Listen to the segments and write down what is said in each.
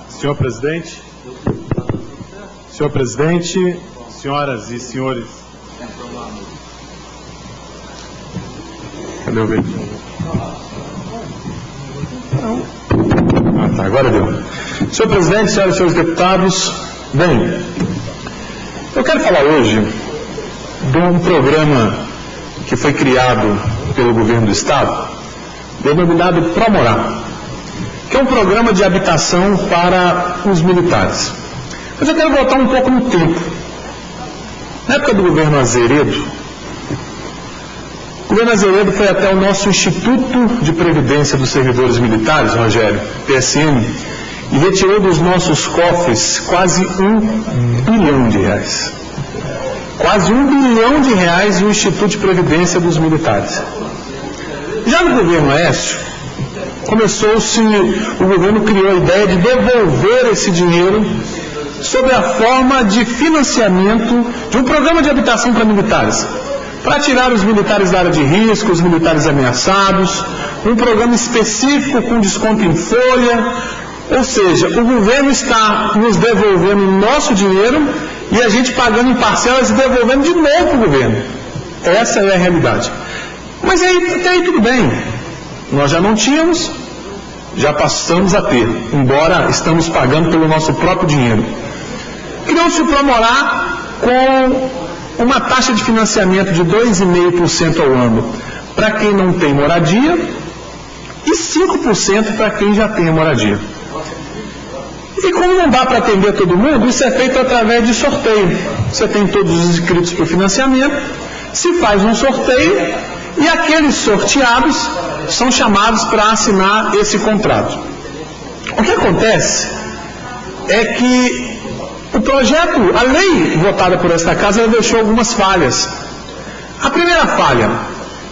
Senhor presidente, senhoras e senhores, cadê o vídeo? Tá, agora deu. Senhor presidente, senhoras e senhores deputados, bem, eu quero falar hoje de um programa que foi criado pelo governo do estado, denominado Promorar, que é um programa de habitação para os militares. Mas eu quero voltar um pouco no tempo. Na época do governo Azeredo, o governo Azeredo foi até o nosso Instituto de Previdência dos Servidores Militares, Rogério, PSM, e retirou dos nossos cofres quase R$1 bilhão. Quase R$1 bilhão no Instituto de Previdência dos Militares. Já no governo Aécio, o governo criou a ideia de devolver esse dinheiro sob a forma de financiamento de um programa de habitação para militares, para tirar os militares da área de risco, os militares ameaçados, um programa específico com desconto em folha, ou seja, o governo está nos devolvendo o nosso dinheiro e a gente pagando em parcelas e devolvendo de novo para o governo. Essa é a realidade. Mas até aí tudo bem. Nós já não tínhamos, já passamos a ter, embora estamos pagando pelo nosso próprio dinheiro. Criou-se o Promorar com uma taxa de financiamento de 2,5% ao ano para quem não tem moradia e 5% para quem já tem a moradia. E como não dá para atender todo mundo, isso é feito através de sorteio. Você tem todos os inscritos para o financiamento, se faz um sorteio e aqueles sorteados são chamados para assinar esse contrato. O que acontece é que o projeto, a lei votada por esta casa, ela deixou algumas falhas. A primeira falha,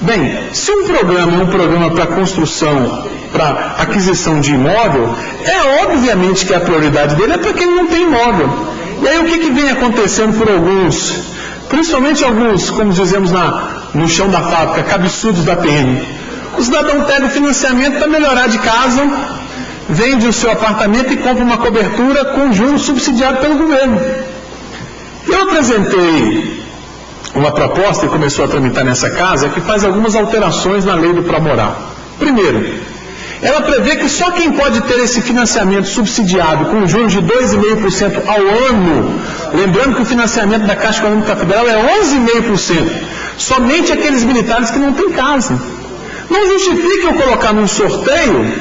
bem, se um programa é um programa para construção, para aquisição de imóvel, é obviamente que a prioridade dele é para quem não tem imóvel. E aí o que vem acontecendo por alguns, principalmente alguns, como dizemos no chão da fábrica, cabeçudos da PM. O cidadão pega o financiamento para melhorar de casa, vende o seu apartamento e compra uma cobertura com juros subsidiados pelo governo. Eu apresentei uma proposta e começou a tramitar nessa casa que faz algumas alterações na lei do Promorar. Primeiro, ela prevê que só quem pode ter esse financiamento subsidiado com juros de 2,5% ao ano, lembrando que o financiamento da Caixa Econômica Federal é 11,5%, somente aqueles militares que não têm casa. Não justifica eu colocar num sorteio,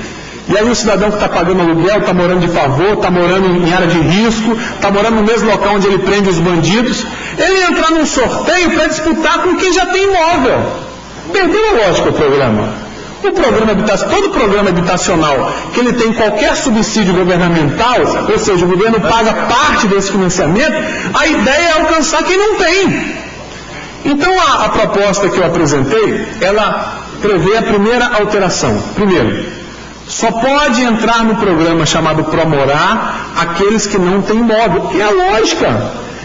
e aí o cidadão que está pagando aluguel, está morando de favor, está morando em área de risco, está morando no mesmo local onde ele prende os bandidos, ele entrar num sorteio para disputar com quem já tem imóvel. Perdeu a lógica o programa. Todo programa habitacional que ele tem qualquer subsídio governamental, ou seja, o governo paga parte desse financiamento, a ideia é alcançar quem não tem. Então a proposta que eu apresentei, ela prevê a primeira alteração. Primeiro, só pode entrar no programa chamado Promorar aqueles que não têm imóvel. E a lógica,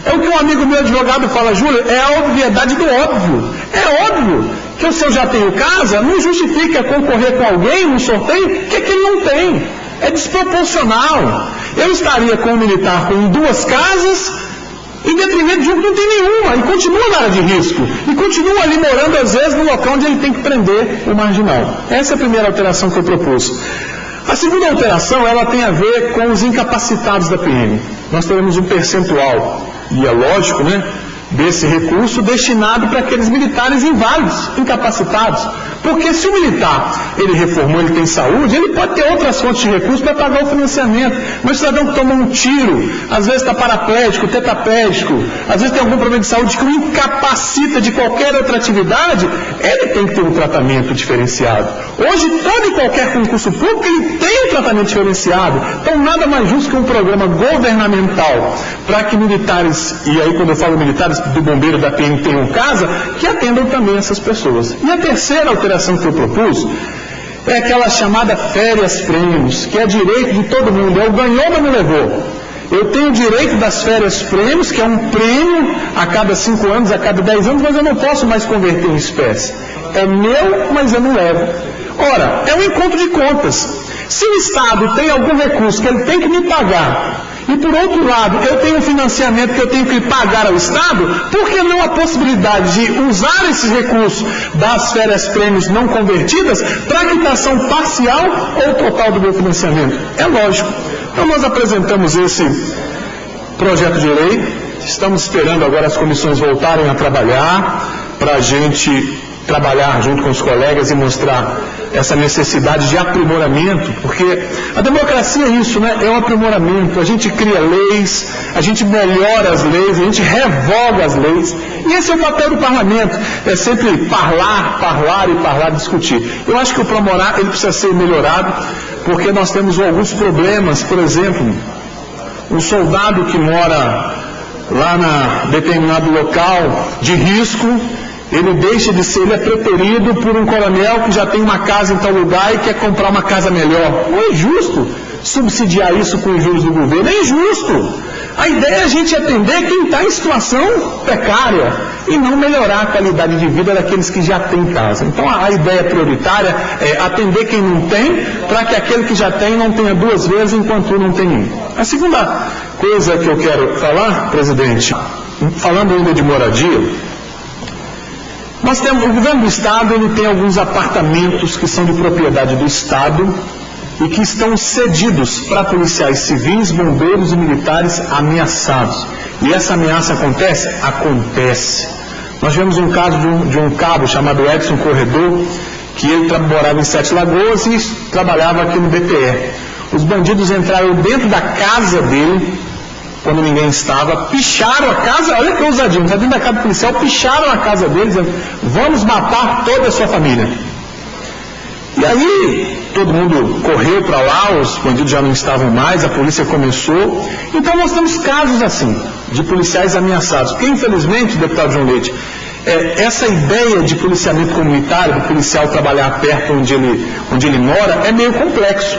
é o que um amigo meu advogado fala, Júlio, é a obviedade do óbvio. É óbvio que se eu já tenho casa, não justifica concorrer com alguém no sorteio que ele não tem. É desproporcional. Eu estaria com um militar com 2 casas, em detrimento de um que não tem nenhuma, e continua na área de risco, e continua ali morando, às vezes, no local onde ele tem que prender o marginal. Essa é a primeira alteração que eu propus. A segunda alteração, ela tem a ver com os incapacitados da PM. Nós teremos um percentual, e é lógico, desse recurso destinado para aqueles militares inválidos, incapacitados. Porque se o militar, ele reformou, ele tem saúde, ele pode ter outras fontes de recursos para pagar o financiamento. Mas o cidadão que toma um tiro, às vezes está paraplégico, tetraplégico, às vezes tem algum problema de saúde que o incapacita de qualquer outra atividade, ele tem que ter um tratamento diferenciado. Hoje, todo e qualquer concurso público, ele tem um tratamento diferenciado. Então, nada mais justo que um programa governamental para que militares, e aí quando eu falo militares, do bombeiro da PM tenham casa, que atendam também essas pessoas. E a terceira alteração que eu propus é aquela chamada férias-prêmios, que é direito de todo mundo. Eu ganhou, mas não levou. Eu tenho direito das férias-prêmios, que é um prêmio a cada 5 anos, a cada 10 anos, mas eu não posso mais converter em espécie. É meu, mas eu não levo. Ora, é um encontro de contas. Se o Estado tem algum recurso que ele tem que me pagar, e por outro lado, eu tenho um financiamento que eu tenho que pagar ao Estado, por que não a possibilidade de usar esses recursos das férias-prêmios não convertidas para quitação parcial ou total do meu financiamento? É lógico. Então nós apresentamos esse projeto de lei, estamos esperando agora as comissões voltarem a trabalhar, para a gente trabalhar junto com os colegas e mostrar essa necessidade de aprimoramento, porque a democracia é isso, né? É um aprimoramento, a gente cria leis, a gente melhora as leis, a gente revoga as leis, e esse é o papel do parlamento, é sempre falar, discutir. Eu acho que o Promorá, ele precisa ser melhorado, porque nós temos alguns problemas, por exemplo, um soldado que mora lá na determinado local de risco, ele deixa de ser, ele é preterido por um coronel que já tem uma casa em tal lugar e quer comprar uma casa melhor. Não é justo subsidiar isso com os juros do governo, é injusto. A ideia é a gente atender quem está em situação precária e não melhorar a qualidade de vida daqueles que já têm casa. Então a ideia prioritária é atender quem não tem, para que aquele que já tem não tenha duas vezes enquanto não tem um. A segunda coisa que eu quero falar, presidente, falando ainda de moradia, nós temos, o governo do Estado, ele tem alguns apartamentos que são de propriedade do Estado e que estão cedidos para policiais civis, bombeiros e militares ameaçados. E essa ameaça acontece? Acontece. Nós tivemos um caso de um cabo chamado Edson Corredor, que ele morava em Sete Lagoas e trabalhava aqui no BTR. Os bandidos entraram dentro da casa dele, quando ninguém estava, picharam a casa, olha que ousadinho, está dentro da casa policial, picharam a casa deles, dizendo, vamos matar toda a sua família. E aí, todo mundo correu para lá, os bandidos já não estavam mais, a polícia começou. Então nós temos casos assim, de policiais ameaçados, porque infelizmente, deputado João Leite, essa ideia de policiamento comunitário, do policial trabalhar perto onde ele mora, é meio complexo.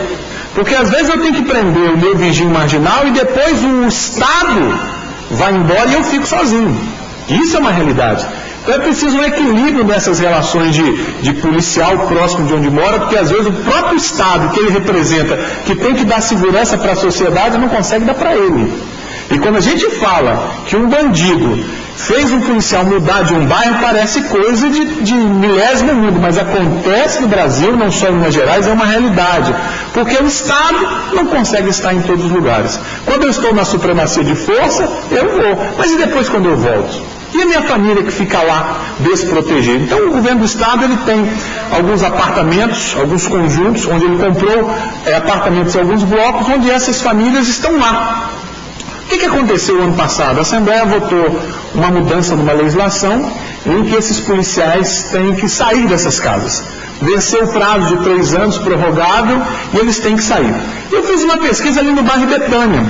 Porque às vezes eu tenho que prender o meu vigia marginal e depois o Estado vai embora e eu fico sozinho. Isso é uma realidade. Então é preciso um equilíbrio nessas relações de policial próximo de onde mora, porque às vezes o próprio Estado que ele representa, que tem que dar segurança para a sociedade, não consegue dar para ele. E quando a gente fala que um bandido fez um policial mudar de um bairro, parece coisa de milésimo mundo, mas acontece no Brasil, não só em Minas Gerais, é uma realidade. Porque o Estado não consegue estar em todos os lugares. Quando eu estou na supremacia de força, eu vou. Mas e depois quando eu volto? E a minha família que fica lá desprotegida? Então o governo do Estado ele tem alguns apartamentos, alguns conjuntos, onde ele comprou apartamentos em alguns blocos, onde essas famílias estão lá. O que aconteceu ano passado? A Assembleia votou uma mudança numa legislação em que esses policiais têm que sair dessas casas. Venceu o prazo de 3 anos prorrogado e eles têm que sair. Eu fiz uma pesquisa ali no bairro Betânia,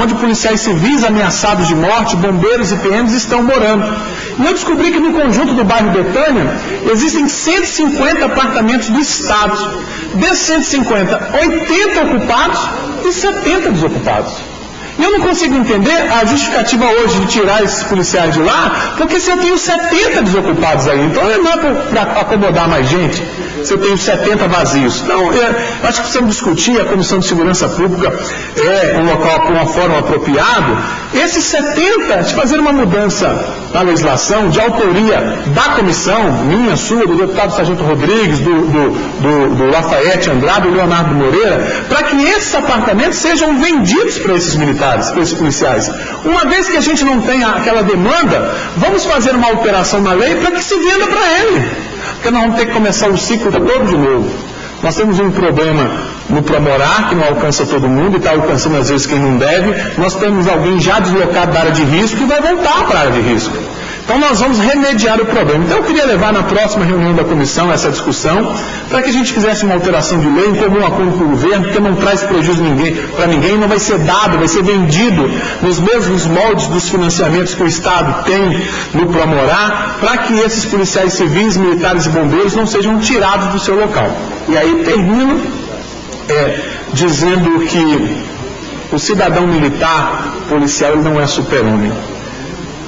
onde policiais civis ameaçados de morte, bombeiros e PMs estão morando. E eu descobri que no conjunto do bairro Betânia existem 150 apartamentos do Estado. Desses 150, 80 ocupados e 70 desocupados. E eu não consigo entender a justificativa hoje de tirar esses policiais de lá, porque se eu tenho 70 desocupados aí, então não é para acomodar mais gente, se eu tenho 70 vazios. Não, acho que precisamos discutir, a Comissão de Segurança Pública é um local com uma forma apropriada, esses 70, de fazer uma mudança na legislação, de autoria da comissão, minha, sua, do deputado Sargento Rodrigues, do Lafayette Andrade, do Leonardo Moreira, para que esses apartamentos sejam vendidos para esses militares, para esses policiais. Uma vez que a gente não tem aquela demanda, vamos fazer uma alteração na lei para que se venda para ele. Porque nós vamos ter que começar o ciclo todo de novo. Nós temos um problema no Promorá, que não alcança todo mundo e está alcançando às vezes quem não deve. Nós temos alguém já deslocado da área de risco e vai voltar para a área de risco. Então nós vamos remediar o problema. Então eu queria levar na próxima reunião da comissão essa discussão, para que a gente fizesse uma alteração de lei em comum acordo com o governo, porque não traz prejuízo para ninguém, não vai ser dado, vai ser vendido nos mesmos moldes dos financiamentos que o Estado tem no Promorá, para que esses policiais civis, militares e bombeiros não sejam tirados do seu local. E aí termino dizendo que o cidadão militar, policial, ele não é super-homem.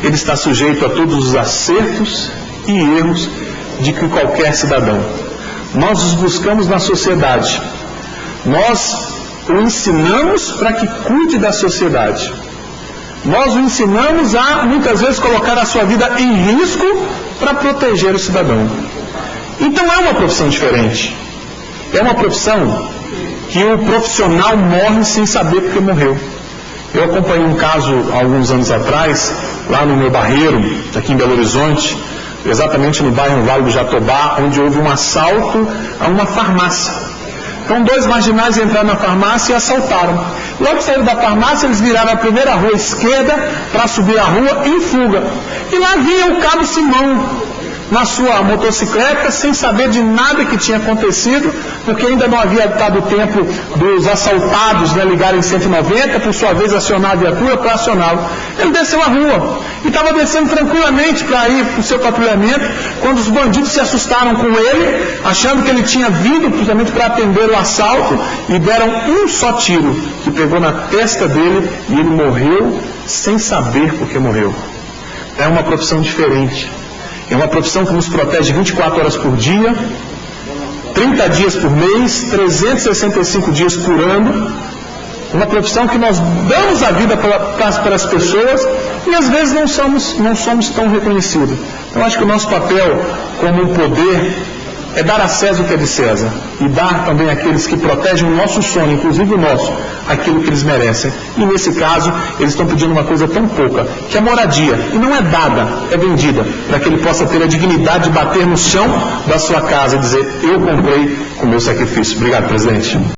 Ele está sujeito a todos os acertos e erros de que qualquer cidadão. Nós os buscamos na sociedade. Nós o ensinamos para que cuide da sociedade. Nós o ensinamos a, muitas vezes, colocar a sua vida em risco para proteger o cidadão. Então é uma profissão diferente. É uma profissão que o profissional morre sem saber porque morreu. Eu acompanhei um caso há alguns anos atrás, lá no meu barreiro, aqui em Belo Horizonte, exatamente no bairro Vale do Jatobá, onde houve um assalto a uma farmácia. Então 2 marginais entraram na farmácia e assaltaram. Logo que saíram da farmácia, eles viraram a primeira rua esquerda para subir a rua em fuga. E lá vinha o Cabo Simão na sua motocicleta, sem saber de nada que tinha acontecido, porque ainda não havia dado tempo dos assaltados ligarem 190, por sua vez acionar a viatura para acioná-lo. Ele desceu a rua e estava descendo tranquilamente para ir para o seu patrulhamento, quando os bandidos se assustaram com ele, achando que ele tinha vindo justamente para atender o assalto, e deram um só tiro, que pegou na testa dele, e ele morreu sem saber por que morreu. É uma profissão diferente. É uma profissão que nos protege 24 horas por dia, 30 dias por mês, 365 dias por ano. Uma profissão que nós damos a vida para as pessoas e às vezes não somos tão reconhecidos. Então acho que o nosso papel como um poder é dar a César o que é de César e dar também àqueles que protegem o nosso sonho, inclusive o nosso, aquilo que eles merecem. E nesse caso, eles estão pedindo uma coisa tão pouca, que é moradia, e não é dada, é vendida, para que ele possa ter a dignidade de bater no chão da sua casa e dizer: eu comprei com meu sacrifício. Obrigado, presidente.